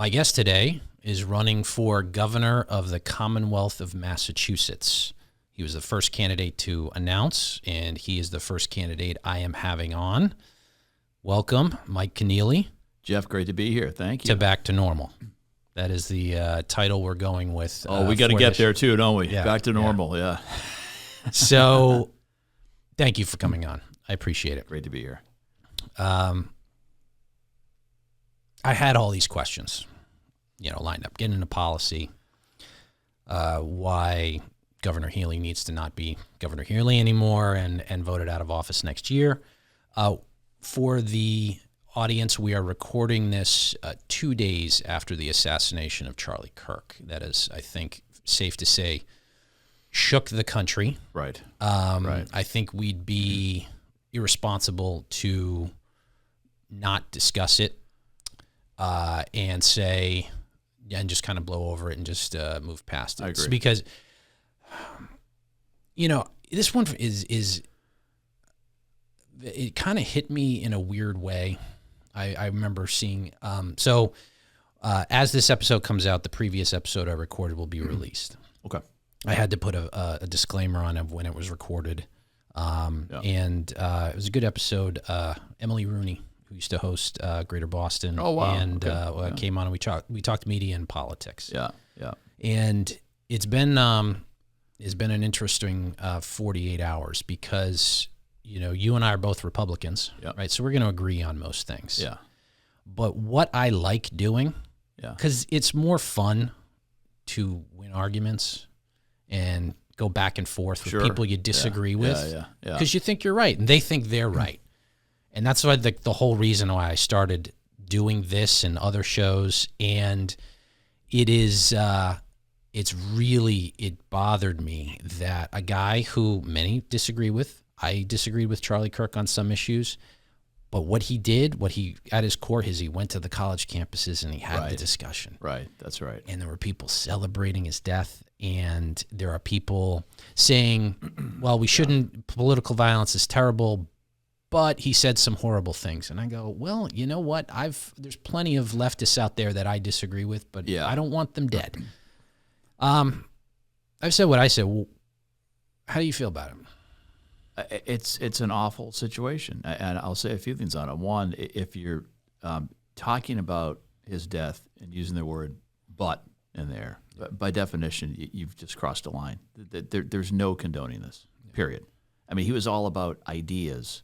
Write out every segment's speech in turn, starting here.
My guest today is running for governor of the Commonwealth of Massachusetts. He was the first candidate to announce, and he is the first candidate I am having on. Welcome, Mike Kennealy. Jeff, great to be here. Thank you. To Back to Normal. That is the title we're going with. Oh, we got to get there too, don't we? Yeah, Back to normal, yeah. So, thank you for coming on. I appreciate it. Great to be here. I had all these questions, lined up. Getting into policy, why Governor Healey needs to not be Governor Healey anymore and voted out of office next year. For the audience, we are recording this 2 days after the assassination of Charlie Kirk. That is, I think, safe to say, shook the country. Right. Right. I think we'd be irresponsible to not discuss it and say, and just kind of blow over it and just move past it. I agree. Because, this one is it kind of hit me in a weird way. I remember seeing, as this episode comes out, the previous episode I recorded will be released. Okay. I had to put a disclaimer on of when it was recorded. And it was a good episode. Emily Rooney, who used to host Greater Boston, and came on and we talked media and politics. Yeah. And it's been an interesting 48 hours because you and I are both Republicans, right? So we're going to agree on most things. Yeah. But what I like doing, because it's more fun to win arguments and go back and forth with people you disagree with, because you think you're right and they think they're right. And that's why the whole reason why I started doing this and other shows. And it bothered me that a guy who many disagree with, I disagreed with Charlie Kirk on some issues, but what he at his core is he went to the college campuses and he had the discussion. Right, that's right. And there were people celebrating his death, and there are people saying, well, we shouldn't, political violence is terrible, but he said some horrible things. And I go, well, you know what? There's plenty of leftists out there that I disagree with, but I don't want them dead. I've said what I said. Well, how do you feel about it? It's an awful situation, and I'll say a few things on it. One, if you're talking about his death and using the word "but" in there, by definition, you've just crossed a line. There's no condoning this, period. I mean, he was all about ideas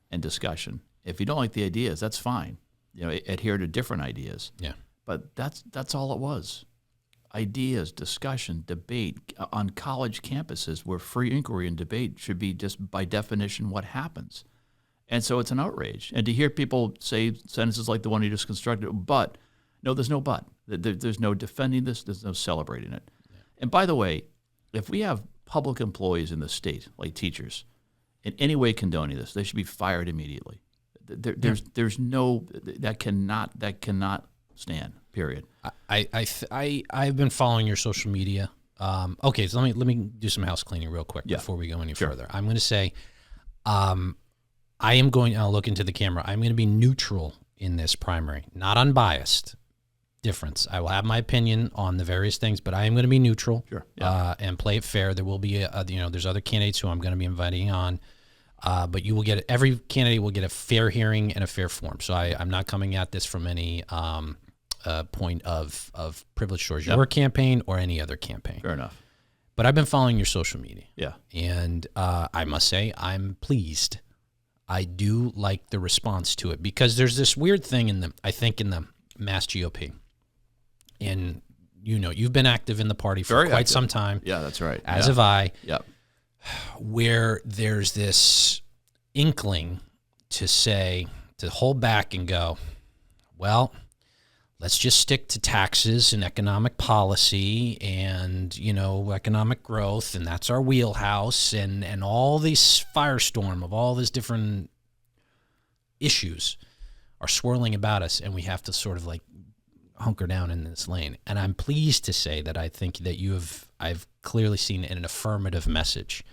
and discussion. If you don't like the ideas, that's fine. Adhere to different ideas. Yeah. But that's all it was. Ideas, discussion, debate on college campuses where free inquiry and debate should be just by definition what happens. And so it's an outrage. And to hear people say sentences like the one you just constructed, but, no, there's no but. There's no defending this. There's no celebrating it. Yeah. And by the way, if we have public employees in the state, like teachers, in any way condoning this, they should be fired immediately. There's no, that cannot stand, period. I've been following your social media. Okay, so let me do some house cleaning real quick before we go any further. I'm going to say, I'll look into the camera. I'm going to be neutral in this primary, not unbiased. Difference. I will have my opinion on the various things, but I am going to be neutral and play it fair. There will be there's other candidates who I'm going to be inviting on, but every candidate will get a fair hearing and a fair form. So I'm not coming at this from any point of privilege towards your campaign or any other campaign. Fair enough. But I've been following your social media. Yeah. And I must say I'm pleased. I do like the response to it because there's this weird thing in the Mass GOP. And you've been active in the party for quite some time. Yeah, that's right. As have I. Yep. Where there's this inkling to hold back and go, well, let's just stick to taxes and economic policy and, economic growth, and that's our wheelhouse, and all this firestorm of all these different issues are swirling about us, and we have to sort of like hunker down in this lane. And I'm pleased to say that I think that I've clearly seen an affirmative message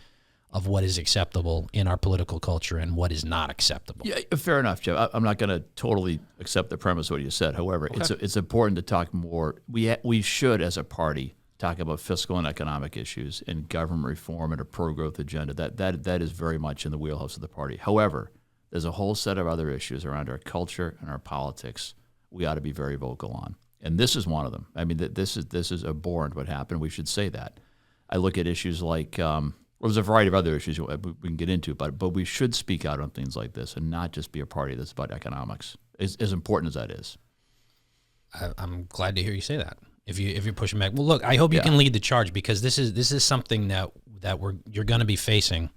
of what is acceptable in our political culture and what is not acceptable. Yeah, fair enough, Jeff. I'm not going to totally accept the premise of what you said. However, it's important to talk more. We should, as a party, talk about fiscal and economic issues and government reform and a pro-growth agenda. That is very much in the wheelhouse of the party. However, there's a whole set of other issues around our culture and our politics we ought to be very vocal on. And this is one of them. I mean, this is abhorrent what happened. We should say that. I look at issues like, well, there's a variety of other issues we can get into, but we should speak out on things like this and not just be a party that's about economics, as important as that is. I'm glad to hear you say that. If you're pushing back, well, look, I hope you can lead the charge, because this is something that you're going to be facing.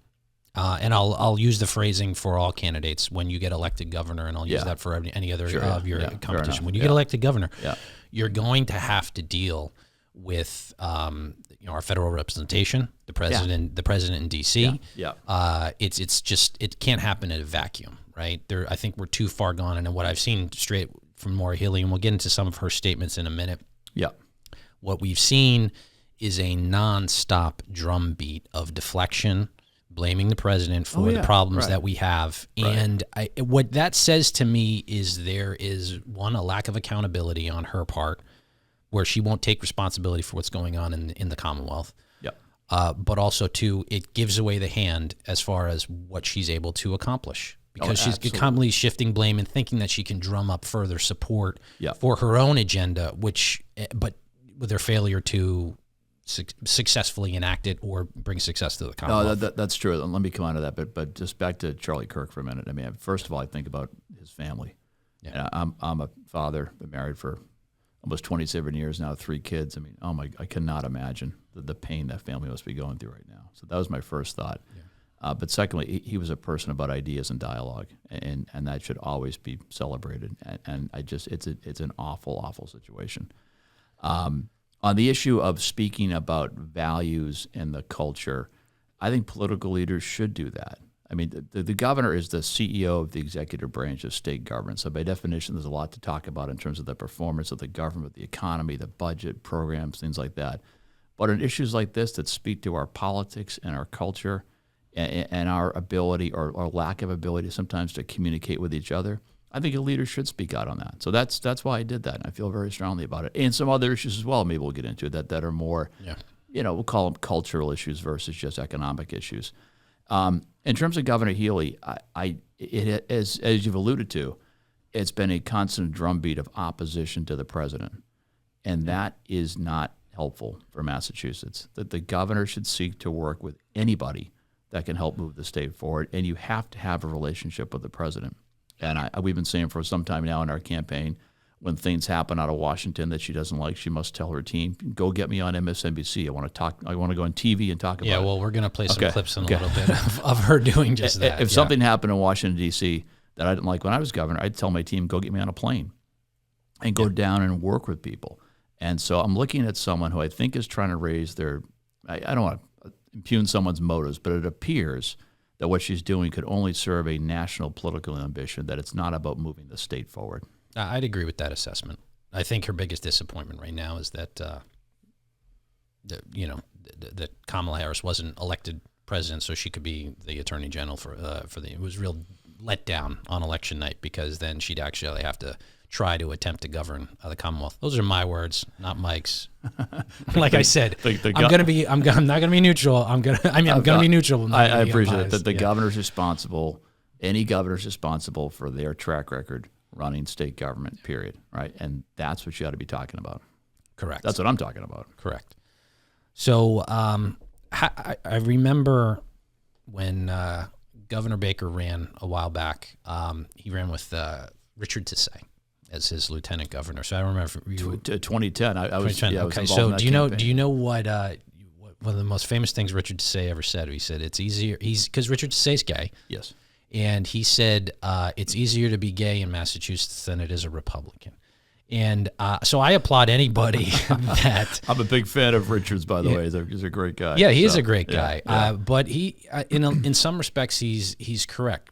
And I'll use the phrasing for all candidates when you get elected governor, and I'll use that for any other of your competition. When you get elected governor, you're going to have to deal with our federal representation, the president in D.C. It can't happen in a vacuum, right? I think we're too far gone, and what I've seen straight from Maura Healey, and we'll get into some of her statements in a minute. Yeah, what we've seen is a nonstop drumbeat of deflection, blaming the president for the problems that we have. And what that says to me is there is, one, a lack of accountability on her part, where she won't take responsibility for what's going on in the Commonwealth. But also, two, it gives away the hand as far as what she's able to accomplish, because she's constantly shifting blame and thinking that she can drum up further support for her own agenda, but with her failure to successfully enact it or bring success to the Commonwealth. No, that's true. Let me come on to that, but just back to Charlie Kirk for a minute. I mean, first of all, I think about his family. Yeah. And I'm a father, been married for almost 27 years now, 3 kids. I mean, I cannot imagine the pain that family must be going through right now. So that was my first thought. Yeah. But secondly, he was a person about ideas and dialogue, and that should always be celebrated. And it's an awful, awful situation. On the issue of speaking about values and the culture, I think political leaders should do that. I mean, the governor is the CEO of the executive branch of state government. So by definition, there's a lot to talk about in terms of the performance of the government, the economy, the budget, programs, things like that. But on issues like this that speak to our politics and our culture and our ability or lack of ability sometimes to communicate with each other, I think a leader should speak out on that. So that's why I did that. And I feel very strongly about it. And some other issues as well, maybe we'll get into that are more, we'll call them cultural issues versus just economic issues. In terms of Governor Healey, as you've alluded to, it's been a constant drumbeat of opposition to the president. And that is not helpful for Massachusetts. That the governor should seek to work with anybody that can help move the state forward. And you have to have a relationship with the president. And we've been saying for some time now in our campaign, when things happen out of Washington that she doesn't like, she must tell her team, go get me on MSNBC. I want to go on TV and talk about it. Yeah, well, we're going to play some clips in a little bit of her doing just that. If something happened in Washington, D.C. that I didn't like when I was governor, I'd tell my team, go get me on a plane and go down and work with people. And so I'm looking at someone who I think is trying to raise their – I don't want to impugn someone's motives, but it appears – that what she's doing could only serve a national political ambition, that it's not about moving the state forward. I'd agree with that assessment. I think her biggest disappointment right now is that, that Kamala Harris wasn't elected president so she could be the attorney general for it was real letdown on election night, because then she'd actually have to try to attempt to govern the Commonwealth. Those are my words, not Mike's. Like I said, I'm not going to be neutral. I'm going to be neutral. I appreciate that the governor's responsible. Any governor's responsible for their track record running state government, period. Right. And that's what you ought to be talking about. Correct. That's what I'm talking about. Correct. So I remember when Governor Baker ran a while back, he ran with Richard Tisay as his lieutenant governor. So I remember 2010. I was 2010. Okay. So do you know what one of the most famous things Richard Tisay ever said? He said it's easier. Because Richard Tisay's gay. Yes. And he said it's easier to be gay in Massachusetts than it is a Republican. And so I applaud anybody that. I'm a big fan of Richard's, by the way. He's a great guy. Yeah, he is a great guy. Yeah. But he, in some respects, he's correct,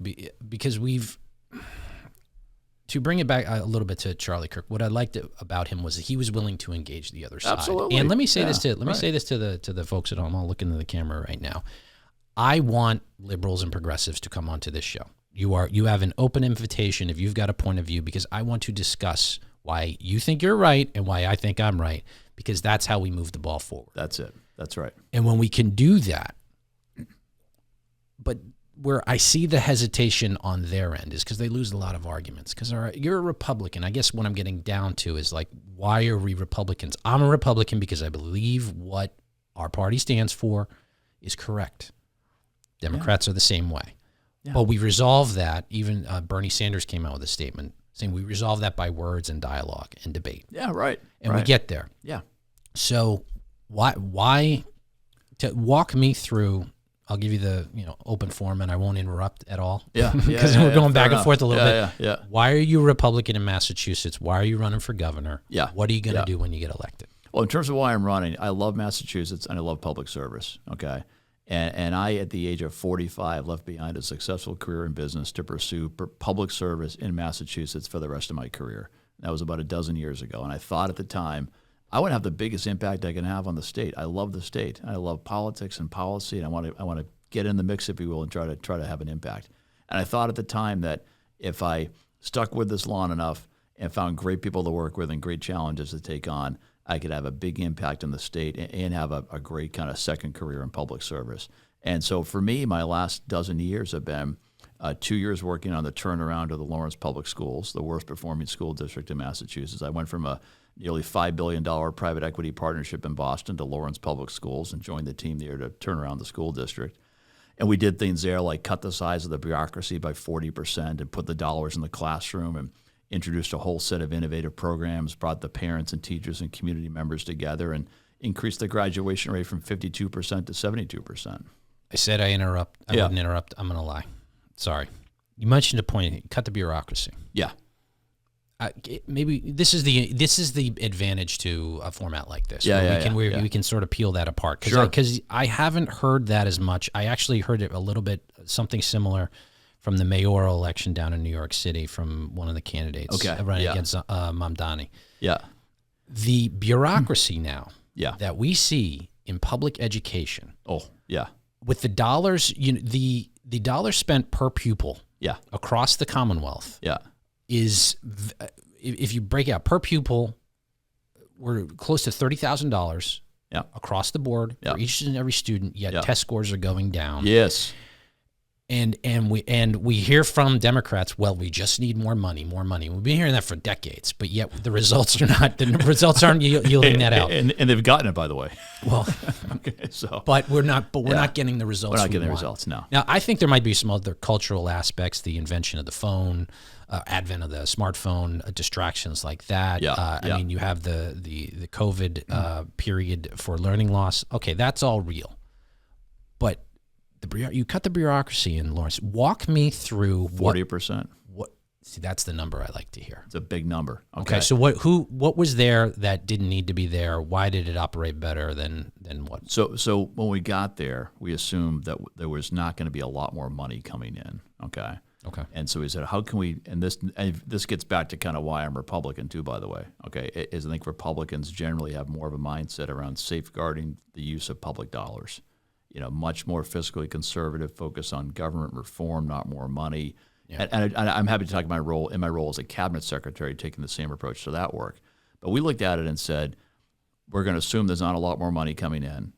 because to bring it back a little bit to Charlie Kirk, what I liked about him was that he was willing to engage the other side. Absolutely. And let me say this to the folks at home. I'll look into the camera right now. I want liberals and progressives to come onto this show. You have an open invitation if you've got a point of view, because I want to discuss why you think you're right and why I think I'm right, because that's how we move the ball forward. That's it. That's right. And when we can do that, but where I see the hesitation on their end is because they lose a lot of arguments. Because you're a Republican. I guess what I'm getting down to is like, why are we Republicans? I'm a Republican because I believe what our party stands for is correct. Democrats are the same way. Yeah. But we resolve that. Even Bernie Sanders came out with a statement saying we resolve that by words and dialogue and debate. Yeah, right. And we get there. Yeah. So why to walk me through, I'll give you the open form and I won't interrupt at all. Yeah. Because we're going back and forth a little bit. Yeah. Why are you a Republican in Massachusetts? Why are you running for governor? Yeah. What are you going to do when you get elected? Well, in terms of why I'm running, I love Massachusetts and I love public service. Okay. And I, at the age of 45, left behind a successful career in business to pursue public service in Massachusetts for the rest of my career. That was about a dozen years ago. And I thought at the time, I want to have the biggest impact I can have on the state. I love the state. I love politics and policy, and I want to get in the mix, if you will, and try to have an impact. And I thought at the time that if I stuck with this long enough and found great people to work with and great challenges to take on, I could have a big impact in the state and have a great kind of second career in public service. And so for me, my last dozen years have been 2 years working on the turnaround of the Lawrence Public Schools, the worst performing school district in Massachusetts. I went from a nearly $5 billion private equity partnership in Boston to Lawrence Public Schools and joined the team there to turn around the school district. And we did things there like cut the size of the bureaucracy by 40% and put the dollars in the classroom and introduced a whole set of innovative programs, brought the parents and teachers and community members together, and increased the graduation rate from 52% to 72%. I said I wouldn't interrupt. I'm going to lie. Sorry. You mentioned a point. Cut the bureaucracy. Yeah. Maybe this is the advantage to a format like this. We can sort of peel that apart. Because I haven't heard that as much. I actually heard it a little bit, something similar from the mayoral election down in New York City from one of the candidates running against Mamdani. Yeah. The bureaucracy now Yeah. that we see in public education. Oh, yeah. With the dollars, the dollars spent per pupil across the Commonwealth is, if you break out per pupil, we're close to $30,000 across the board for each and every student, yet test scores are going down. Yes. And we hear from Democrats, well, we just need more money. We've been hearing that for decades, but yet the results aren't yielding that out. And they've gotten it, by the way. Well, okay, so but we're not getting the results. We're not getting the results. No. Now, I think there might be some other cultural aspects, the invention of the phone, advent of the smartphone, distractions like that. I mean, you have the COVID period for learning loss. Okay, that's all real, but you cut the bureaucracy in Lawrence. Walk me through 40%. See, that's the number I like to hear. It's a big number. Okay, so what was there that didn't need to be there? Why did it operate better than what? So when we got there, we assumed that there was not going to be a lot more money coming in. Okay. And so we said, how can we? And this gets back to kind of why I'm Republican too, by the way. Okay, is I think Republicans generally have more of a mindset around safeguarding the use of public dollars. Much more fiscally conservative, focus on government reform, not more money. Yeah. And I'm happy to talk about my role as a cabinet secretary, taking the same approach to that work. But we looked at it and said, we're going to assume there's not a lot more money coming in,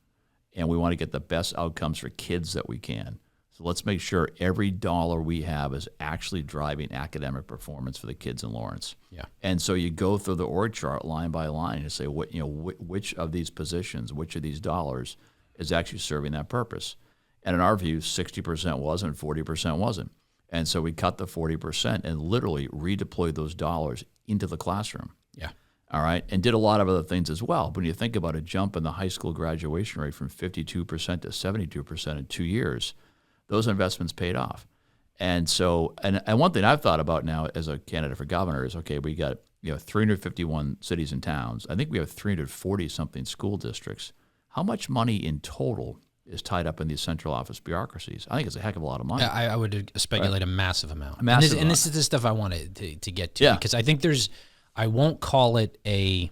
and we want to get the best outcomes for kids that we can. So let's make sure every dollar we have is actually driving academic performance for the kids in Lawrence. Yeah. And so you go through the org chart line by line and say, which of these positions, which of these dollars is actually serving that purpose. And in our view, 60% wasn't, 40% wasn't. And so we cut the 40% and literally redeployed those dollars into the classroom. Yeah. All right. And did a lot of other things as well. But when you think about a jump in the high school graduation rate from 52% to 72% in 2 years, those investments paid off. And so, and one thing I've thought about now as a candidate for governor is, okay, we got 351 cities and towns. I think we have 340-something school districts. How much money in total is tied up in these central office bureaucracies? I think it's a heck of a lot of money. Yeah, I would speculate a massive amount. And this is the stuff I wanted to get to, because I think I won't call it a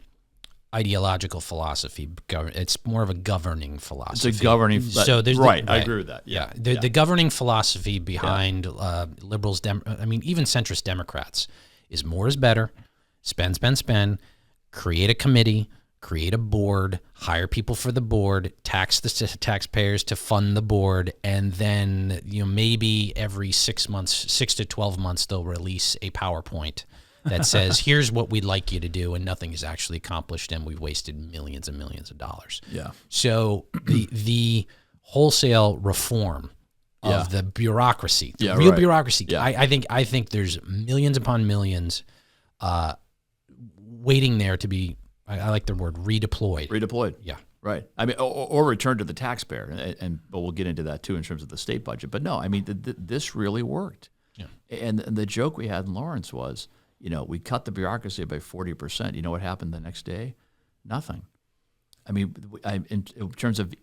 ideological philosophy. It's more of a governing philosophy. It's a governing. So there's right. I agree with that. Yeah. The governing philosophy behind liberals, even centrist Democrats, is more is better. Spend, spend, spend. Create a committee. Create a board, hire people for the board, tax the taxpayers to fund the board, and then maybe every 6 to 12 months, they'll release a PowerPoint that says, "Here's what we'd like you to do," and nothing is actually accomplished, and we've wasted millions and millions of dollars. Yeah. So the wholesale reform of the bureaucracy, bureaucracy. Yeah. I think there's millions upon millions waiting there to be. I like the word redeployed. Redeployed. Yeah. Right. I mean, or returned to the taxpayer, but we'll get into that too in terms of the state budget. But no, I mean, this really worked. Yeah. And the joke we had in Lawrence was, we cut the bureaucracy by 40%. You know what happened the next day? Nothing. I mean, in terms of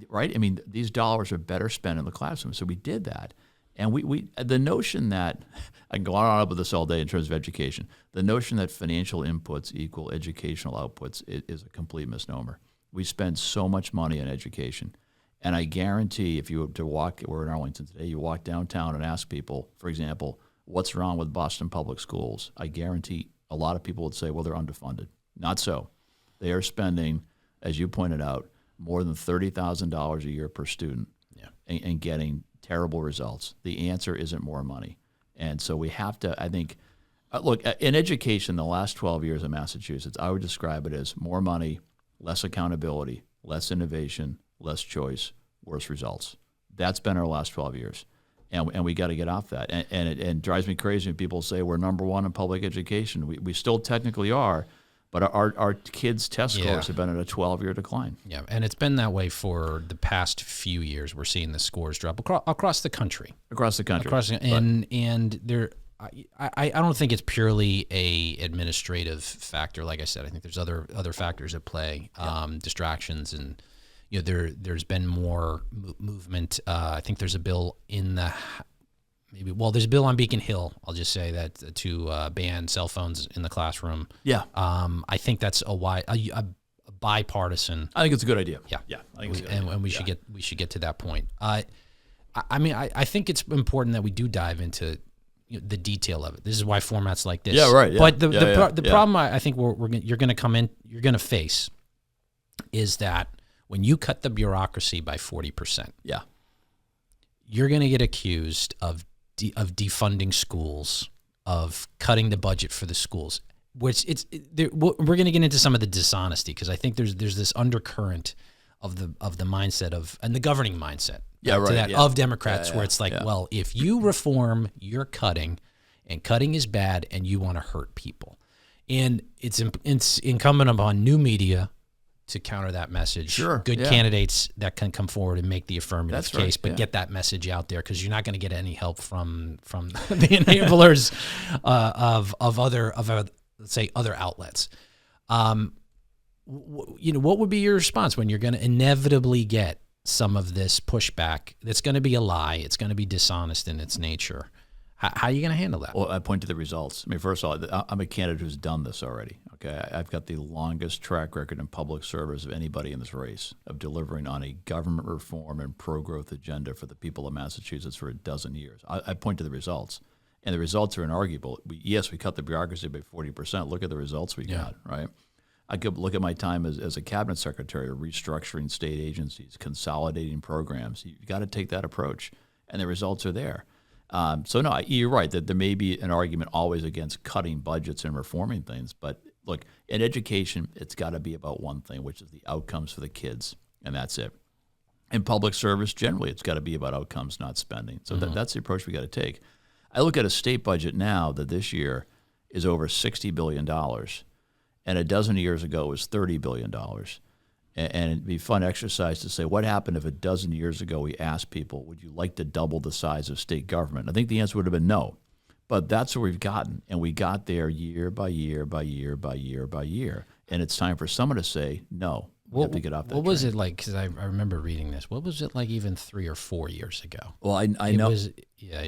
right. I mean, these dollars are better spent in the classroom. So we did that. And we the notion that I can go on and on with this all day in terms of education. The notion that financial inputs equal educational outputs is a complete misnomer. We spend so much money on education, and I guarantee if you were to walk, we're in Arlington today, you walk downtown and ask people, for example, what's wrong with Boston Public Schools? I guarantee a lot of people would say, well, they're underfunded. Not so. They are spending, as you pointed out, more than $30,000 a year per student, and getting terrible results. The answer isn't more money. And so we have to, I think, look, in education, the last 12 years in Massachusetts, I would describe it as more money, less accountability, less innovation, less choice, worse results. That's been our last 12 years. And we got to get off that. And it drives me crazy when people say we're number one in public education. We still technically are, but our kids' test scores have been at a 12-year decline. Yeah, and it's been that way for the past few years. We're seeing the scores drop across the country. And there, I don't think it's purely a administrative factor. Like I said, I think there's other factors at play, distractions, and there's been more movement. I think there's a bill in the. There's a bill on Beacon Hill. I'll just say that to ban cell phones in the classroom. Yeah. I think that's a bipartisan. I think it's a good idea. Yeah. Yeah. I think it's a good idea. And we should get to that point. I think it's important that we do dive into the detail of it. This is why formats like this. Yeah. Right. Yeah. But the problem I think you're going to face is that when you cut the bureaucracy by 40%. Yeah. You're going to get accused of defunding schools, of cutting the budget for the schools. We're going to get into some of the dishonesty because I think there's this undercurrent of the mindset and the governing mindset of Democrats where it's like, well, if you reform, you're cutting, and cutting is bad, and you want to hurt people, and it's incumbent upon new media to counter that message. Sure. Good candidates that can come forward and make the affirmative case, but get that message out there because you're not going to get any help from the enablers of other let's say other outlets. What would be your response when you're going to inevitably get some of this pushback? That's going to be a lie. It's going to be dishonest in its nature. How are you going to handle that? Well, I point to the results. I mean, first of all, I'm a candidate who's done this already. Okay, I've got the longest track record in public service of anybody in this race of delivering on a government reform and pro-growth agenda for the people of Massachusetts for a dozen years. I point to the results, and the results are inarguable. We cut the bureaucracy by 40%. Look at the results we got, right? I could look at my time as a cabinet secretary, restructuring state agencies, consolidating programs. You've got to take that approach, and the results are there. So no, you're right that there may be an argument always against cutting budgets and reforming things, but look, in education, it's got to be about one thing, which is the outcomes for the kids, and that's it. In public service, generally, it's got to be about outcomes, not spending. So that's the approach we got to take. I look at a state budget now that this year is over $60 billion, and a dozen years ago it was $30 billion. And it'd be a fun exercise to say, what happened if a dozen years ago we asked people, would you like to double the size of state government? I think the answer would have been no. But that's where we've gotten, and we got there year by year by year by year by year. And it's time for someone to say, no, we have to get off that What train. was it like? Because I remember reading this. What was it like even 3 or 4 years ago? Well, I know.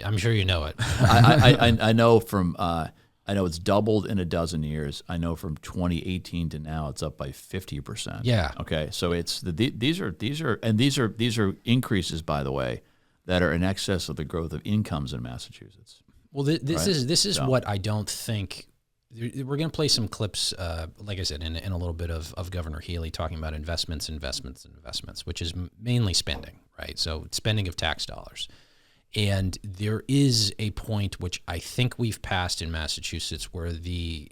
I'm sure you know it. I know from I I know it's doubled in a dozen years. I know from 2018 to now, it's up by 50%. Yeah. Okay. So it's these are increases, by the way, that are in excess of the growth of incomes in Massachusetts. Well, this is So. what I don't think. We're going to play some clips, like I said, in a little bit of Governor Healey talking about investments, which is mainly spending, right? So spending of tax dollars. And there is a point which I think we've passed in Massachusetts where the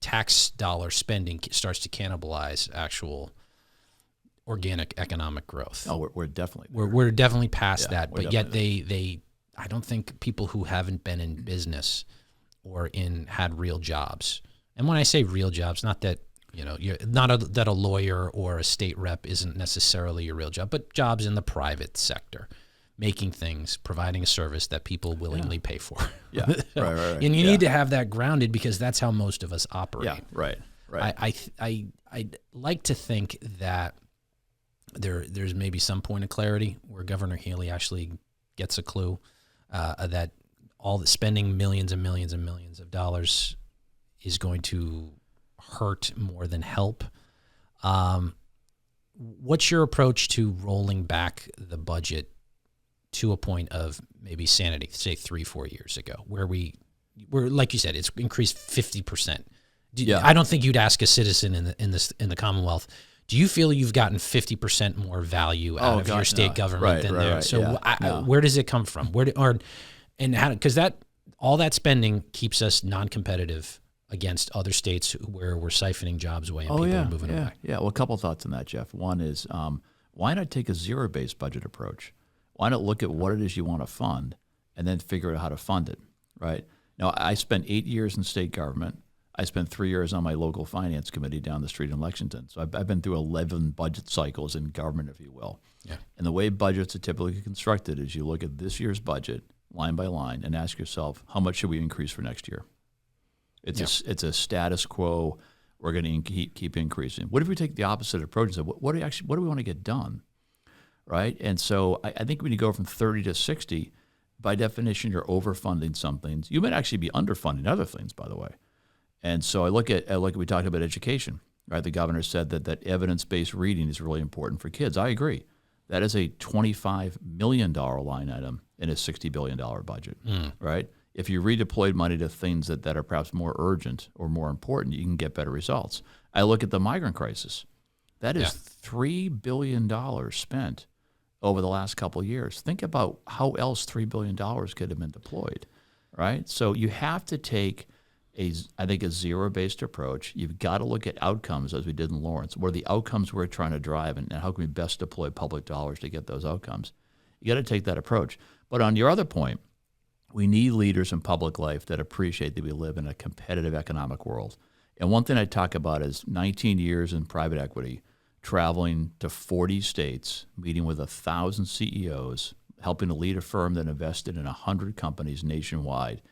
tax dollar spending starts to cannibalize actual organic economic growth. Oh, we're definitely we're definitely past that, we're but yet they I don't think people who haven't been in business or had real jobs. And when I say real jobs, not that that a lawyer or a state rep isn't necessarily a real job, but jobs in the private sector, making things, providing a service that people willingly pay for. Yeah, right. And you need to have that grounded because that's how most of us operate. Yeah, right. I'd like to think that there's maybe some point of clarity where Governor Healey actually gets a clue that all the spending millions and millions and millions of dollars is going to hurt more than help. What's your approach to rolling back the budget to a point of maybe sanity, say 3-4 years ago, where we're like you said, it's increased 50%. I don't think you'd ask a citizen in the Commonwealth, do you feel you've gotten 50% more value out of your state government than there? So where does it come from? Because all that spending keeps us non-competitive against other states where we're siphoning jobs away and people are moving away. Yeah, well, a couple of thoughts on that, Jeff. One is, why not take a zero-based budget approach? Why not look at what it is you want to fund and then figure out how to fund it, right? Now, I spent 8 years in state government. I spent 3 years on my local finance committee down the street in Lexington. So I've been through 11 budget cycles in government, if you will. Yeah. And the way budgets are typically constructed is you look at this year's budget line by line and ask yourself, how much should we increase for next year? It's a status quo. We're going to keep increasing. What if we take the opposite approach and say, what do we want to get done, right? And so I think when you go from 30 to 60, by definition, you're overfunding some things. You might actually be underfunding other things, by the way. And so I look at we talked about education, right? The governor said that evidence-based reading is really important for kids. I agree. That is a $25 million line item in a $60 billion budget, right? If you redeployed money to things that are perhaps more urgent or more important, you can get better results. I look at the migrant crisis. That is $3 billion spent over the last couple of years. Think about how else $3 billion could have been deployed, right? So you have to take I think a zero-based approach. You've got to look at outcomes, as we did in Lawrence. What are the outcomes we're trying to drive, and how can we best deploy public dollars to get those outcomes? You got to take that approach. But on your other point, we need leaders in public life that appreciate that we live in a competitive economic world. And one thing I talk about is 19 years in private equity, traveling to 40 states, meeting with 1,000 CEOs, helping to lead a firm that invested in 100 companies nationwide.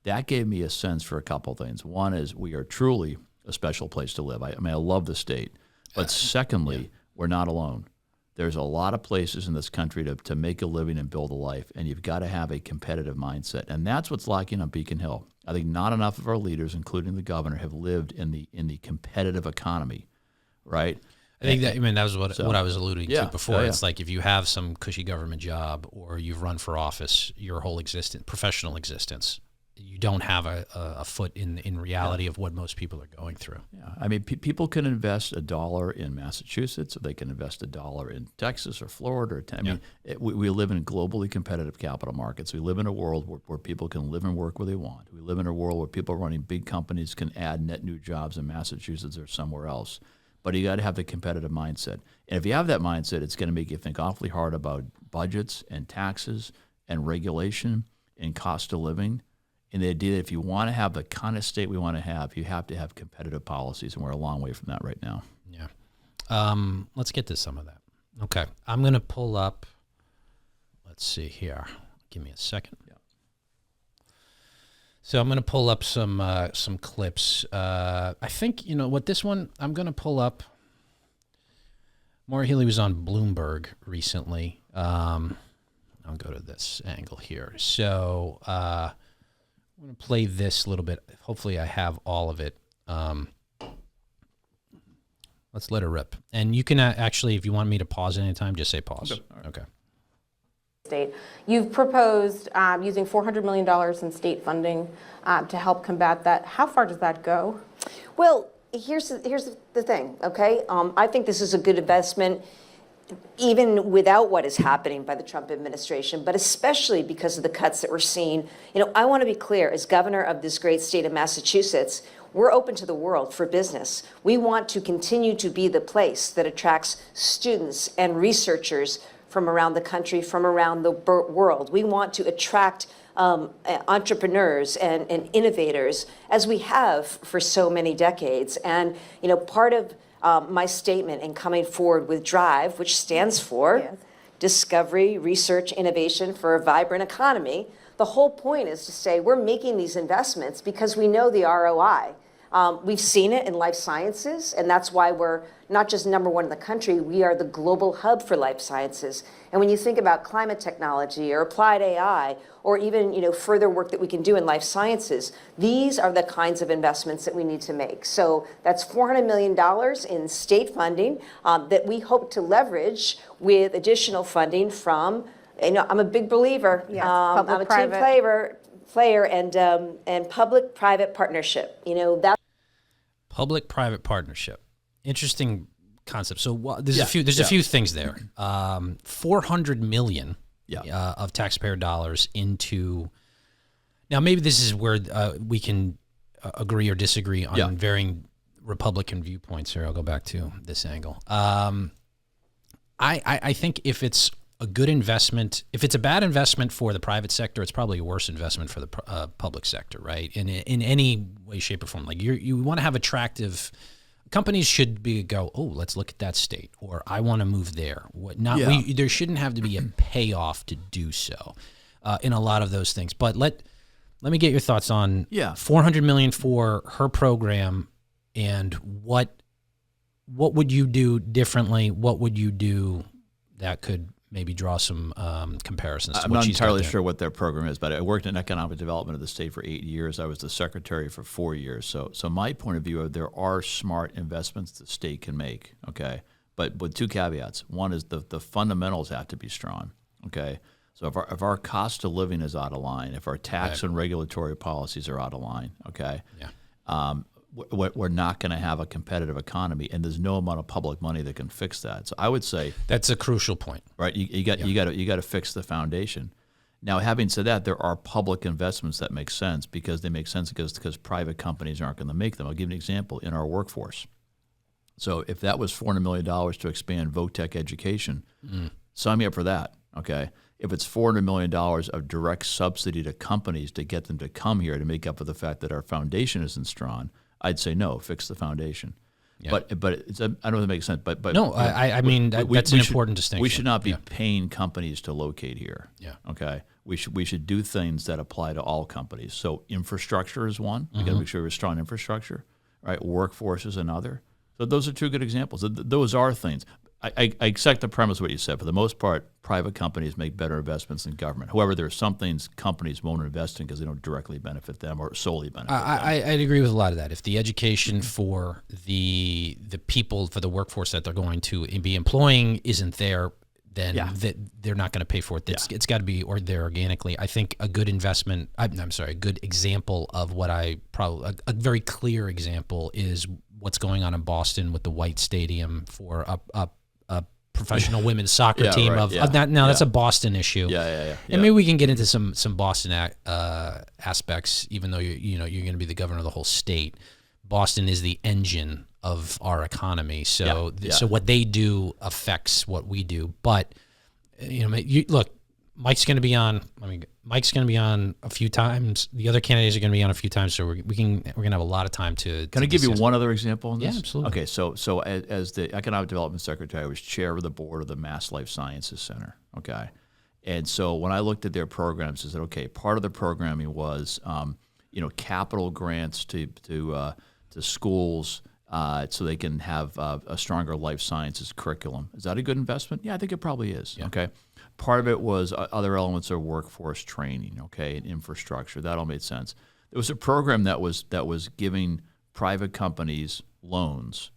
That gave me a sense for a couple of things. One is we are truly a special place to live. I love the state. But secondly, we're not alone. There's a lot of places in this country to make a living and build a life, and you've got to have a competitive mindset. And that's what's lacking on Beacon Hill. I think not enough of our leaders, including the governor, have lived in the competitive economy, right? I think that was what I was alluding to before. Yeah. It's like if you have some cushy government job or you've run for office your whole professional existence, you don't have a foot in reality of what most people are going through. Yeah, I mean, people can invest $1 in Massachusetts, or they can invest $1 in Texas or Florida. We live in globally competitive capital markets. We live in a world where people can live and work where they want. We live in a world where people running big companies can add net new jobs in Massachusetts or somewhere else. But you got to have the competitive mindset. And if you have that mindset, it's going to make you think awfully hard about budgets and taxes and regulation and cost of living. And the idea that if you want to have the kind of state we want to have have competitive policies, and we're a long way from that right now. Yeah. Let's get to some of that. Okay. I'm going to pull up, let's see here. Give me a second. Yeah. So I'm going to pull up some clips. I think, what this one, I'm going to pull up. Maura Healey was on Bloomberg recently. I'll go to this angle here. So, I'm going to play this a little bit. Hopefully I have all of it. Let's let it rip. And you can actually, if you want me to pause at any time, just say pause. Okay. All right. Okay. State. You've proposed using $400 million in state funding to help combat that. How far does that go? Well, here's the thing, okay? I think this is a good investment, even without what is happening by the Trump administration, but especially because of the cuts that we're seeing. You know, I want to be clear, as governor of this great state of Massachusetts, we're open to the world for business. We want to continue to be the place that attracts students and researchers from around the country, from around the world. We want to attract entrepreneurs and innovators, as we have for so many decades. And, you know, part of my statement in coming forward with DRIVE, which stands for Discovery, Research, Innovation for a Vibrant Economy, the whole point is to say we're making these investments because we know the ROI. We've seen it in life sciences, and that's why we're not just #1 in the country, we are the global hub for life sciences. And when you think about climate technology or applied AI, or even, you know, further work that we can do in life sciences, these are the kinds of investments that we need to make. So that's $400 million in state funding that we hope to leverage with additional funding from, you know, I'm a big believer. Yes, I'm a team player and public-private partnership. You know, that. Public-private partnership. Interesting concept. So there's a few things there. $400 million of taxpayer dollars into. Now maybe this is where we can agree or disagree on varying Republican viewpoints. Here, I'll go back to this angle. I think if it's a good investment, if it's a bad investment for the private sector, it's probably a worse investment for the public sector, right? In any way, shape, or form. Like you want to have attractive companies should go, oh, let's look at that state, or I want to move there. There shouldn't have to be a payoff to do so in a lot of those things. But let me get your thoughts on $400 million for her program, and what would you do differently? What would you do that could maybe draw some comparisons to I'm what not she's entirely got there? sure what their program is, but I worked in economic development of the state for 8 years. I was the secretary for 4 years. So my point of view, there are smart investments the state can make, okay? But with two caveats. One is the fundamentals have to be strong, okay? So if our cost of living is out of line, if our tax and regulatory policies are out of line, okay? We're not going to have a competitive economy, and there's no amount of public money that can fix that. So I would say That's a crucial point. right. You got to fix the foundation. Now, having said that, there are public investments that make sense because they make sense because private companies aren't going to make them. I'll give you an example in our workforce. So if that was $400 million to expand VOTEC education, sign me up for that. Okay. If it's $400 million of direct subsidy to companies to get them to come here to make up for the fact that our foundation isn't strong, I'd say no, fix the foundation. Yeah. But it's, I don't know if it makes sense. But no, I mean that's an important distinction. We should not be paying companies to locate here. Yeah. Okay. We should do things that apply to all companies. So infrastructure is one. We got to make sure we have strong infrastructure. Right. Workforce is another. So those are two good examples. Those are things. I accept the premise of what you said. For the most part, private companies make better investments than government. However, there are some things companies won't invest in because they don't directly benefit them or solely benefit them. I'd agree with a lot of that. If the education for the people, for the workforce that they're going to be employing isn't there, then they're not going to pay for it. It's got to be there organically. I think a good investment, a good example of what a very clear example is what's going on in Boston with the White Stadium for a professional women's soccer team of that. Now that's a Boston issue. And maybe we can get into some Boston aspects, even though you're going to be the governor of the whole state. Boston is the engine of our economy, so what they do affects what we do. But look, Mike's going to be on. Mike's going to be on a few times. The other candidates are going to be on a few times, so we're going to have a lot of time to. Can I give you one other example on this? Yeah, absolutely. Okay, so as the Economic Development Secretary, I was chair of the board of the Mass Life Sciences Center. Okay, and so when I looked at their programs, I said, okay, part of the programming was, capital grants to schools so they can have a stronger life sciences curriculum. Is that a good investment? Yeah, I think it probably is. Yeah. Okay. Part of it was other elements of workforce training, okay, and infrastructure. That all made sense. There was a program that was giving private companies loans,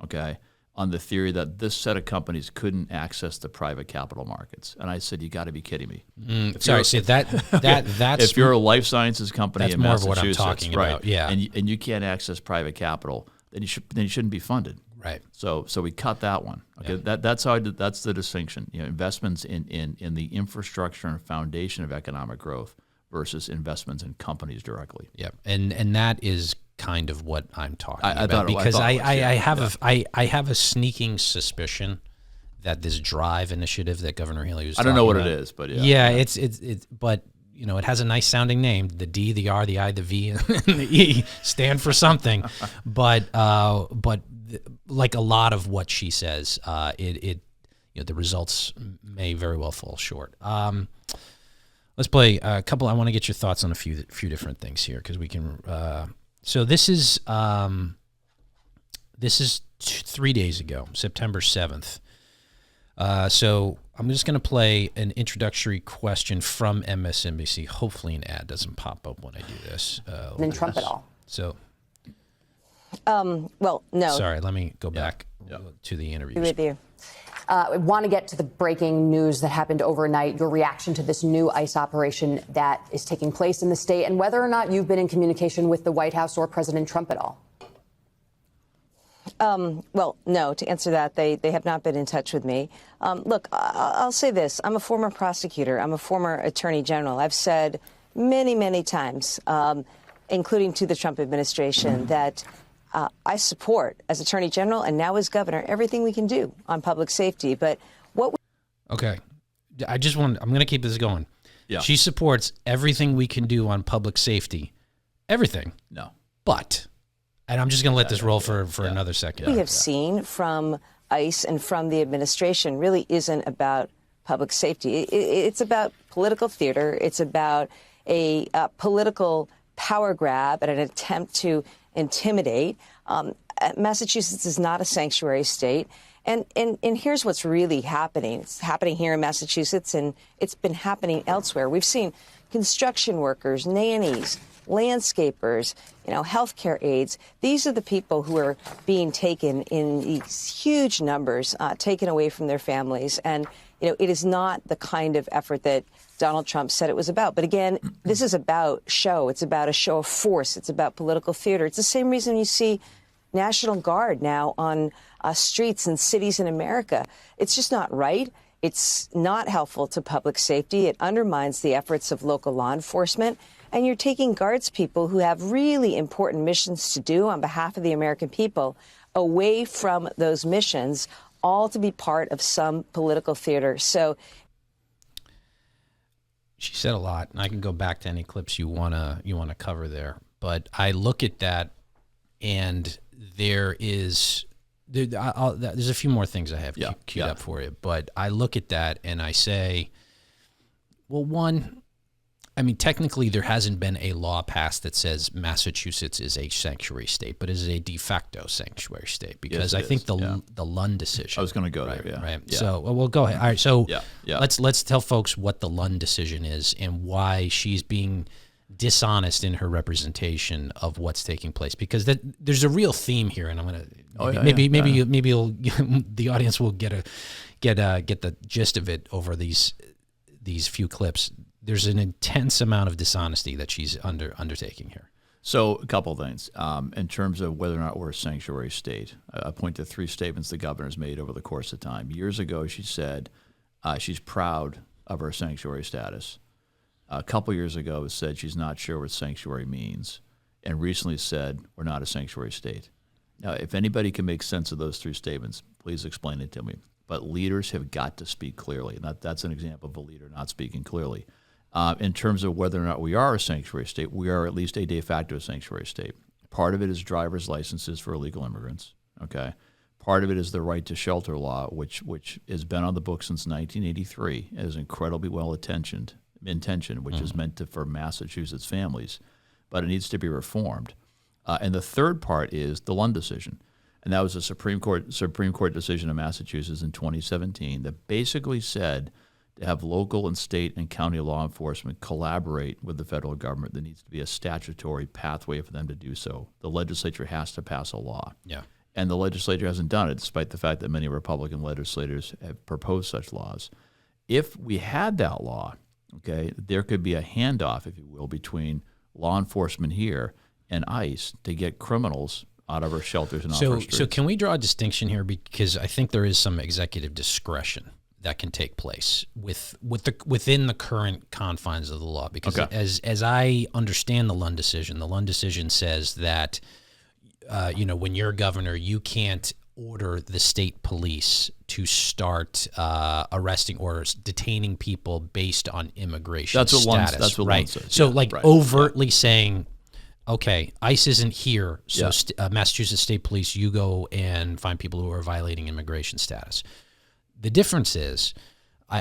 okay, on the theory that this set of companies couldn't access the private capital markets. And I said, you got to be kidding me. That's if you're a life sciences company in more Massachusetts, of what I'm talking right, about. Yeah, and you can't access private capital, then you shouldn't be funded. Right. So we cut that one. Okay. Yeah. That's the distinction. Investments in the infrastructure and foundation of economic growth versus investments in companies directly. Yeah. And that is kind of what I'm talking about, because I have a sneaking suspicion that this DRIVE initiative that Governor Healey was I don't know what about, it is, but it's but it has a nice sounding name. The D, the R, the I, the V, and the E stand for something. But like a lot of what she says, the results may very well fall short. Let's play a couple. I want to get your thoughts on a few different things here because we can. So this is 3 days ago, September 7th. So I'm just going to play an introductory question from MSNBC. Hopefully an ad doesn't pop up when I do this. Then Trump at all. So. Well, no. Sorry, let me go back to the interview. With you. I want to get to the breaking news that happened overnight, your reaction to this new ICE operation that is taking place in the state, and whether or not you've been in communication with the White House or President Trump at all. Well, no, to answer that, they have not been in touch with me. Look, I'll say this. I'm a former prosecutor. I'm a former attorney general. I've said many, many times, including to the Trump administration, that I support, as attorney general and now as governor, everything we can do on public safety. But Okay. I'm going to keep this going. Yeah. She supports everything we can do on public safety. Everything. No. But, and I'm just going to let this roll for another second. we have seen from ICE and from the administration really isn't about public safety. It's about political theater. It's about a political power grab and an attempt to intimidate. Massachusetts is not a sanctuary state. And here's what's really happening. It's happening here in Massachusetts, and it's been happening elsewhere. We've seen construction workers, nannies, landscapers, healthcare aides. These are the people who are being taken in these huge numbers, taken away from their families. And, it is not the kind of effort that Donald Trump said it was about. But again, this is about show. It's about a show of force. It's about political theater. It's the same reason you see National Guard now on streets and cities in America. It's just not right. It's not helpful to public safety. It undermines the efforts of local law enforcement. And you're taking Guards people who have really important missions to do on behalf of the American people away from those missions, all to be part of some political theater. So she said a lot, and I can go back to any clips you wanna cover there. But I look at that, and there's a few more things I have queued up for you. But I look at that and I say, well, one, I mean, technically there hasn't been a law passed that says Massachusetts is a sanctuary state, but it is a de facto sanctuary state because I think the Lund decision. I was going to go there. Right. Yeah. So, well, go ahead. All right. So let's tell folks what the Lund decision is and why she's being dishonest in her representation of what's taking place, because there's a real theme here, and I'm gonna maybe the audience will get the gist of it over these few clips. There's an intense amount of dishonesty that she's undertaking here. So a couple of things. In terms of whether or not we're a sanctuary state, I point to three statements the governor's made over the course of time. Years ago, she said she's proud of her sanctuary status. A couple years ago, said she's not sure what sanctuary means, and recently said we're not a sanctuary state. Now, if anybody can make sense of those three statements, please explain it to me. But leaders have got to speak clearly, and that's an example of a leader not speaking clearly. In terms of whether or not we are a sanctuary state, we are at least a de facto sanctuary state. Part of it is driver's licenses for illegal immigrants. Okay, part of it is the right to shelter law, which has been on the books since 1983, and is incredibly well intentioned, which is meant for Massachusetts families, but it needs to be reformed. And the third part is the Lund decision. And that was a Supreme Court decision in Massachusetts in 2017 that basically said to have local and state and county law enforcement collaborate with the federal government. There needs to be a statutory pathway for them to do so. The legislature has to pass a law. Yeah. And the legislature hasn't done it, despite the fact that many Republican legislators have proposed such laws. If we had that law, okay, there could be a handoff, if you will, between law enforcement here and ICE to get criminals out of our shelters and off our streets. So can we draw a distinction here? Because I think there is some executive discretion that can take place within the current confines of the law. Because as I understand the Lund decision says that when you're governor, you can't order the state police to start arresting or detaining people based on immigration status. That's what Lund says. So overtly saying, okay, ICE isn't here, so Massachusetts State Police, you go and find people who are violating immigration status. The difference is,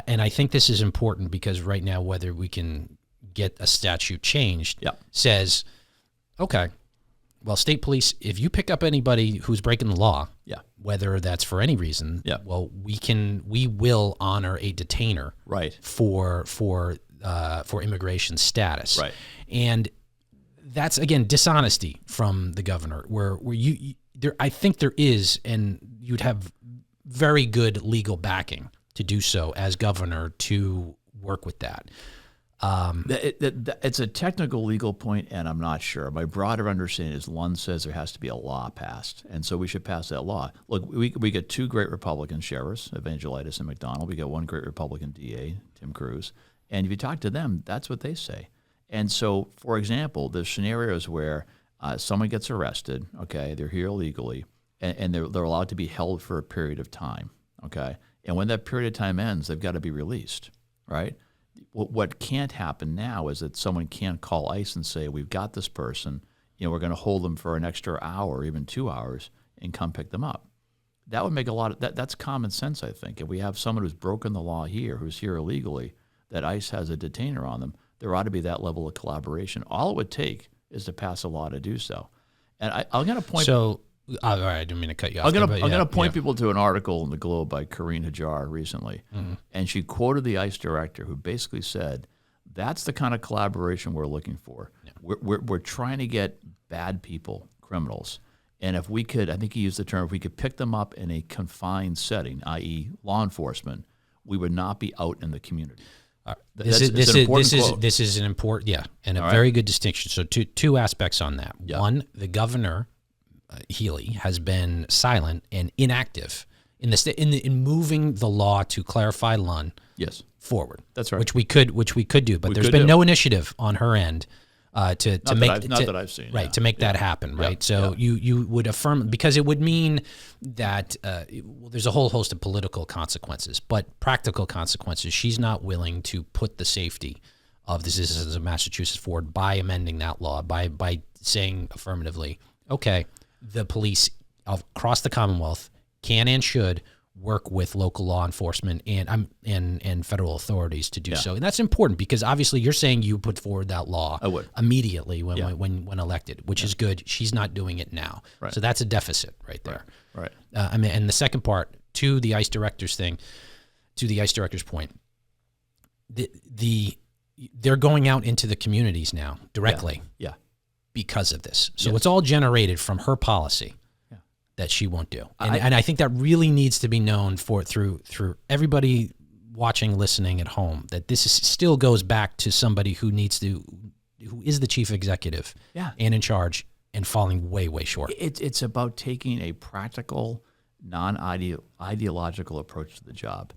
and I think this is important because right now whether we can get a statute changed says, okay, well, state police, if you pick up anybody who's breaking the law, whether that's for any reason, well, we will honor a detainer for immigration status. Right. And that's, again, dishonesty from the governor, where I think there is, and you'd have very good legal backing to do so as governor to work with that. It's a technical legal point, and I'm not sure. My broader understanding is Lund says there has to be a law passed, and so we should pass that law. Look, we get two great Republican sheriffs, Evangelitis and McDonald. We got one great Republican DA, Tim Cruz. And if you talk to them, that's what they say. And so, for example, there's scenarios where someone gets arrested, okay, they're here illegally, and they're allowed to be held for a period of time, okay? And when that period of time ends, they've got to be released, right? What can't happen now is that someone can't call ICE and say, we've got this person, we're going to hold them for an extra hour or even 2 hours and come pick them up. That would make a lot of, that's common sense, I think. If we have someone who's broken the law here, who's here illegally, that ICE has a detainer on them, there ought to be that level of collaboration. All it would take is to pass a law to do so. And I'm going to point... all right, I didn't mean to cut you off. I'm going to point people to an article in the Globe by Karine Hajar recently, and she quoted the ICE director who basically said, that's the kind of collaboration we're looking for. Yeah. We're trying to get bad people, criminals, and if we could, I think he used the term, if we could pick them up in a confined setting, i.e. law enforcement, we would not be out in the community. This is an important, and a very good distinction. So two aspects on that. Yeah. One, the governor, Healey, has been silent and inactive in moving the law to clarify Lund forward. That's right. Which we could do, but there's been no initiative on her end to make that I've seen to make that happen. Right. So you would affirm, because it would mean that there's a whole host of political consequences, but practical consequences. She's not willing to put the safety of the citizens of Massachusetts forward by amending that law, by saying affirmatively, okay, the police across the Commonwealth can and should work with local law enforcement and federal authorities to do so. And that's important because obviously you're saying you put forward that law immediately when elected, which is good. She's not doing it now. Right. So that's a deficit right there. Right. And the second part, to the ICE director's point, they're going out into the communities now directly. Yeah. Because of this. So it's all generated from her policy that she won't do. And I think that really needs to be known through everybody watching, listening at home, that this still goes back to somebody who is the chief executive and in charge and falling way, way short. It's about taking a practical, non-ideological approach to the job.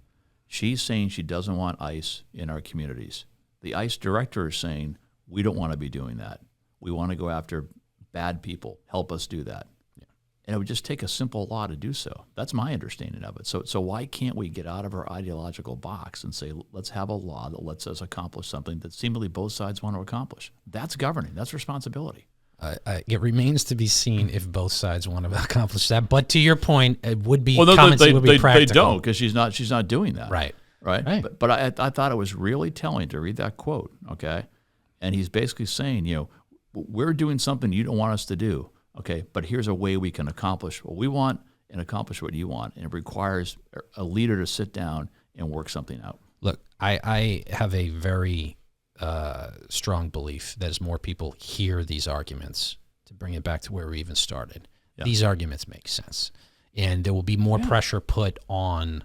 She's saying she doesn't want ICE in our communities. The ICE director is saying, we don't want to be doing that. We want to go after bad people. Help us do that. Yeah. And it would just take a simple law to do so. That's my understanding of it. So why can't we get out of our ideological box and say, let's have a law that lets us accomplish something that seemingly both sides want to accomplish? That's governing. That's responsibility. It remains to be seen if both sides want to accomplish that. But to your point, it would be practical. They don't, because she's not doing that. Right. But I thought it was really telling to read that quote, okay? And he's basically saying, we're doing something you don't want us to do. Okay, but here's a way we can accomplish what we want and accomplish what you want. And it requires a leader to sit down and work something out. Look, I have a very strong belief that as more people hear these arguments, to bring it back to where we even started, these arguments make sense. And there will be more pressure put on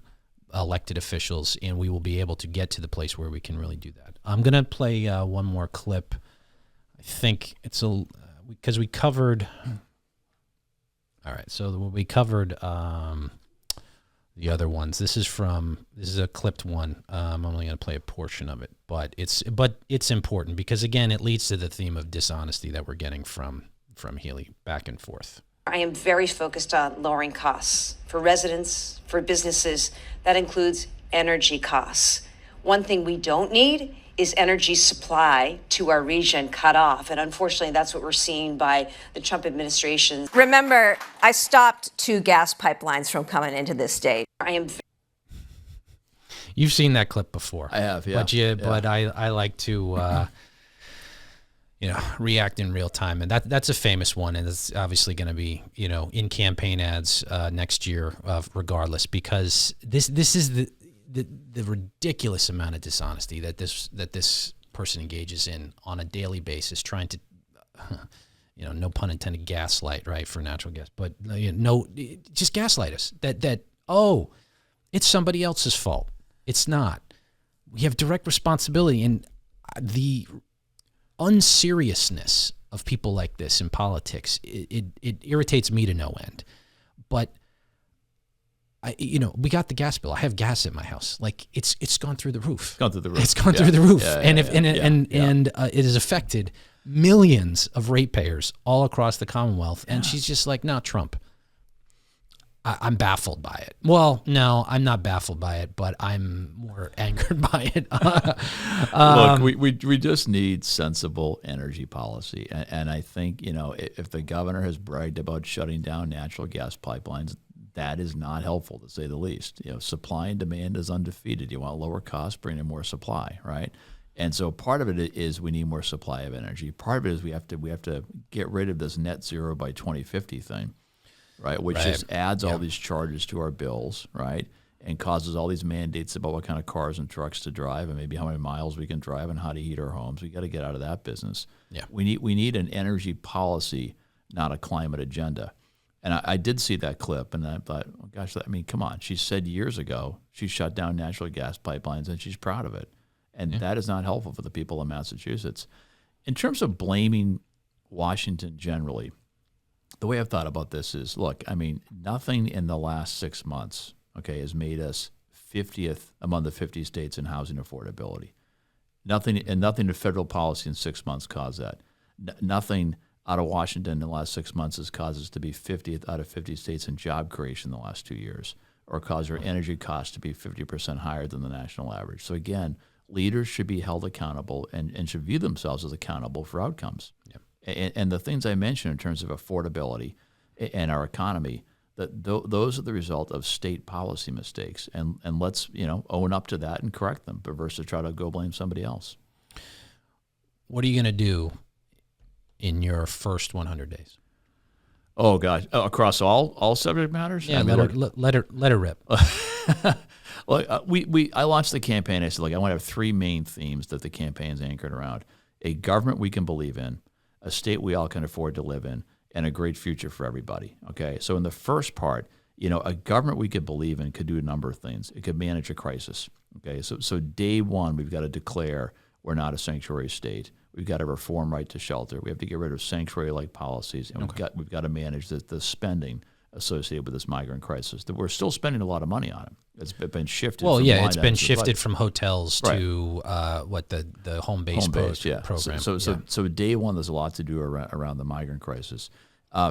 elected officials, and we will be able to get to the place where we can really do that. I'm going to play one more clip. I think it's because we covered. All right, so we covered the other ones. This is a clipped one. I'm only going to play a portion of it, but it's important because again, it leads to the theme of dishonesty that we're getting from Healey back and forth. I am very focused on lowering costs for residents, for businesses. That includes energy costs. One thing we don't need is energy supply to our region cut off. And unfortunately, that's what we're seeing by the Trump administration. Remember, I stopped 2 gas pipelines from coming into this state. You've seen that clip before. I have, yeah. But I like to react in real time, and that's a famous one, and it's obviously going to be in campaign ads next year, regardless, because this is the ridiculous amount of dishonesty that this person engages in on a daily basis, trying to no pun intended, gaslight, right, for natural gas, but just gaslight us that it's somebody else's fault. It's not. We have direct responsibility, and the unseriousness of people like this in politics, it irritates me to no end. But we got the gas bill. I have gas at my house. Like it's gone through the roof. Gone through the roof. It's gone through the roof, and it has affected millions of ratepayers all across the Commonwealth. And she's just like, no, Trump. I'm baffled by it. Well, no, I'm not baffled by it, but I'm more angered by it. Look, we just need sensible energy policy. And I think, if the governor has bragged about shutting down natural gas pipelines, that is not helpful, to say the least. Supply and demand is undefeated. You want lower costs, bring in more supply, right? And so part of it is we need more supply of energy. Part of it is we have to get rid of this net zero by 2050 thing. Right, which just adds all these charges to our bills, right, and causes all these mandates about what kind of cars and trucks to drive and maybe how many miles we can drive and how to heat our homes. We got to get out of that business. Yeah, we need an energy policy, not a climate agenda. And I did see that clip, and I thought, oh, gosh, come on. She said years ago she shut down natural gas pipelines, and she's proud of it. And that is not helpful for the people of Massachusetts. In terms of blaming Washington generally, the way I've thought about this is, look, nothing in the last 6 months, has made us 50th among the 50 states in housing affordability. Nothing in federal policy in 6 months caused that. Nothing out of Washington in the last 6 months has caused us to be 50th out of 50 states in job creation in the last 2 years, or caused our energy costs to be 50% higher than the national average. So again, leaders should be held accountable and should view themselves as accountable for outcomes. Yep. And the things I mentioned in terms of affordability and our economy, those are the result of state policy mistakes. And let's own up to that and correct them, versus try to go blame somebody else. What are you going to do in your first 100 days? Oh gosh, across all subject matters? Yeah, let her rip. Well, I launched the campaign. I said, look, I want to have 3 main themes that the campaign's anchored around: a government we can believe in, a state we all can afford to live in, and a great future for everybody. Okay, so in the first part, a government we could believe in could do a number of things. It could manage a crisis. Okay, so day one, we've got to declare we're not a sanctuary state. We've got to reform right to shelter. We have to get rid of sanctuary-like policies, and we've got to manage the spending associated with this migrant crisis. That we're still spending a lot of money on it. It's been shifted. Well, it's been shifted from hotels to the home-based program. So day one, there's a lot to do around the migrant crisis.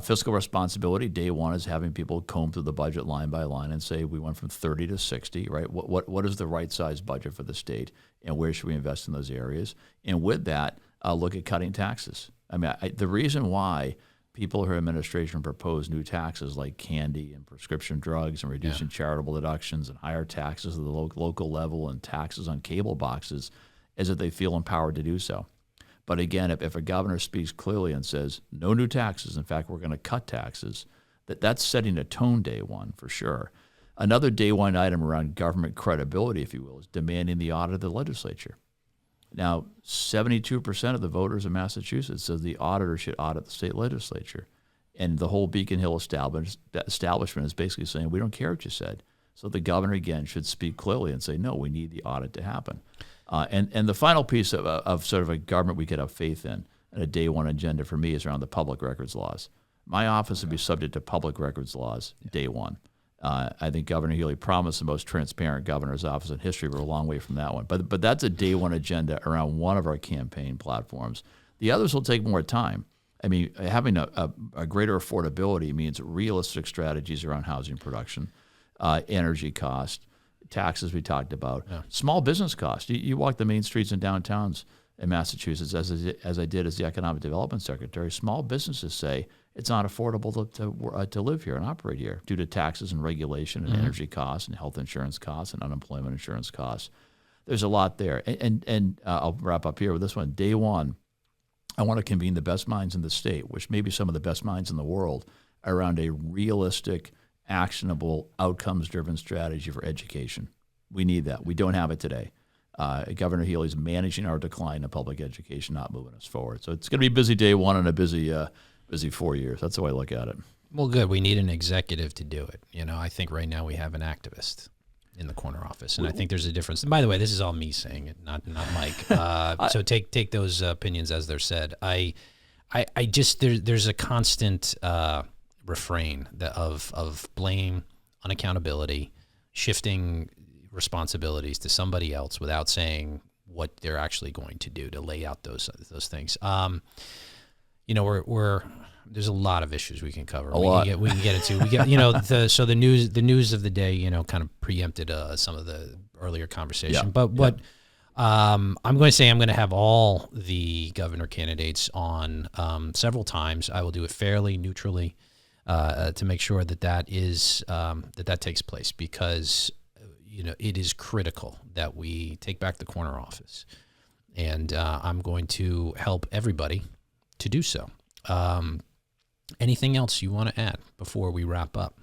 Fiscal responsibility, day one, is having people comb through the budget line by line and say we went from 30 to 60. Right? What is the right size budget for the state, and where should we invest in those areas? And with that, look at cutting taxes. The reason why people in her administration propose new taxes like candy and prescription drugs and reducing charitable deductions and higher taxes at the local level and taxes on cable boxes is that they feel empowered to do so. But again, if a governor speaks clearly and says no new taxes, in fact, we're going to cut taxes, that's setting a tone day one for sure. Another day one item around government credibility, if you will, is demanding the audit of the legislature. Now, 72% of the voters in Massachusetts says the auditor should audit the state legislature. And the whole Beacon Hill establishment is basically saying, we don't care what you said. So the governor, again, should speak clearly and say, no, we need the audit to happen. And the final piece of sort of a government we could have faith in, and a day one agenda for me, is around the public records laws. My office would be subject to public records laws day one. I think Governor Healey promised the most transparent governor's office in history. We're a long way from that one. But that's a day one agenda around one of our campaign platforms. The others will take more time. I mean, having a greater affordability means realistic strategies around housing production, energy cost, taxes we talked about, small business costs. You walk the main streets and downtowns in Massachusetts, as I did as the Economic Development Secretary. Small businesses say it's not affordable to live here and operate here due to taxes and regulation and energy costs and health insurance costs and unemployment insurance costs. There's a lot there. And I'll wrap up here with this one. Day one, I want to convene the best minds in the state, which may be some of the best minds in the world, around a realistic, actionable, outcomes-driven strategy for education. We need that. We don't have it today. Governor Healey's managing our decline in public education, not moving us forward. So it's going to be a busy day one and a busy 4 years. That's the way I look at it. Well, good. We need an executive to do it. You know, I think right now we have an activist in the corner office, and I think there's a difference. And by the way, this is all me saying it, not Mike. So take those opinions as they're said. I just there's a constant refrain of blame, unaccountability, shifting responsibilities to somebody else without saying what they're actually going to do to lay out those things. You know, we're there's a lot of issues we can cover. We can get into. We got the news of the day. You know, kind of preempted some of the earlier conversation. But what I'm going to say, I'm going to have all the governor candidates on several times. I will do it fairly, neutrally, to make sure that is that takes place, because it is critical that we take back the corner office, and I'm going to help everybody to do so. Anything else you want to add before we wrap up?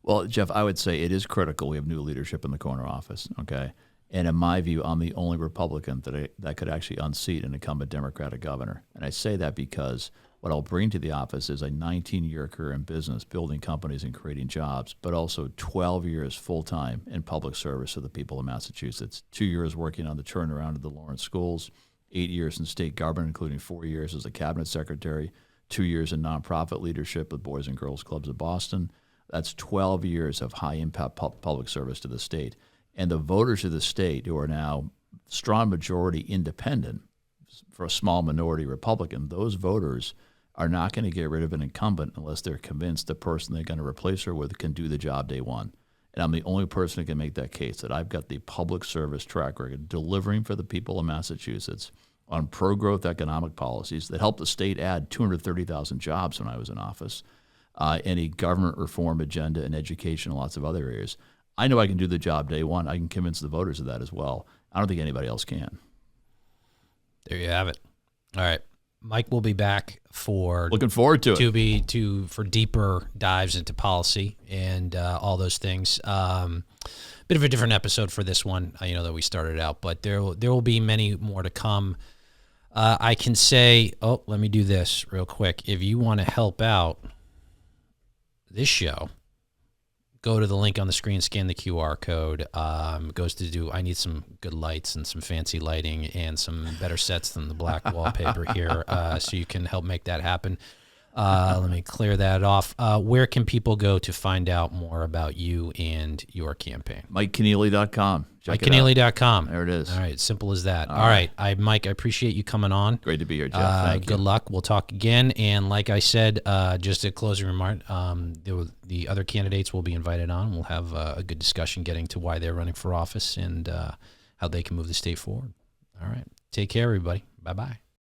Well, Jeff, I would say it is critical we have new leadership in the corner office, okay? And in my view, I'm the only Republican that could actually unseat an incumbent Democratic governor. And I say that because what I'll bring to the office is a 19-year career in business, building companies and creating jobs, but also 12 years full-time in public service to the people of Massachusetts, 2 years working on the turnaround of the Lawrence schools, 8 years in state government, including 4 years as a cabinet secretary, 2 years in nonprofit leadership with Boys and Girls Clubs of Boston. That's 12 years of high-impact public service to the state. And the voters of the state, who are now strong majority independent for a small minority Republican, those voters are not going to get rid of an incumbent unless they're convinced the person they're going to replace her with can do the job day one. And I'm the only person who can make that case, that I've got the public service track record delivering for the people of Massachusetts on pro-growth economic policies that helped the state add 230,000 jobs when I was in office, and a government reform agenda in education and lots of other areas. I know I can do the job day one. I can convince the voters of that as well. I don't think anybody else can. There you have it. All right. Mike will be back for looking forward to it for deeper dives into policy and all those things. Bit of a different episode for this one, that we started out, but there will be many more to come. I can say, let me do this real quick. If you want to help out this show, go to the link on the screen, scan the QR code. It goes to I need some good lights and some fancy lighting and some better sets than the black wallpaper here, so you can help make that happen. Let me clear that off. Where can people go to find out more about you and your campaign? MikeKennealy.com. MikeKennealy.com. There it is. All right, simple as that. All right. Mike, I appreciate you coming on. Great to be here, Jeff. Thank you. Good luck. We'll talk again. And like I said, just a closing remark, the other candidates will be invited on. We'll have a good discussion getting to why they're running for office and how they can move the state forward. All right. Take care, everybody. Bye-bye.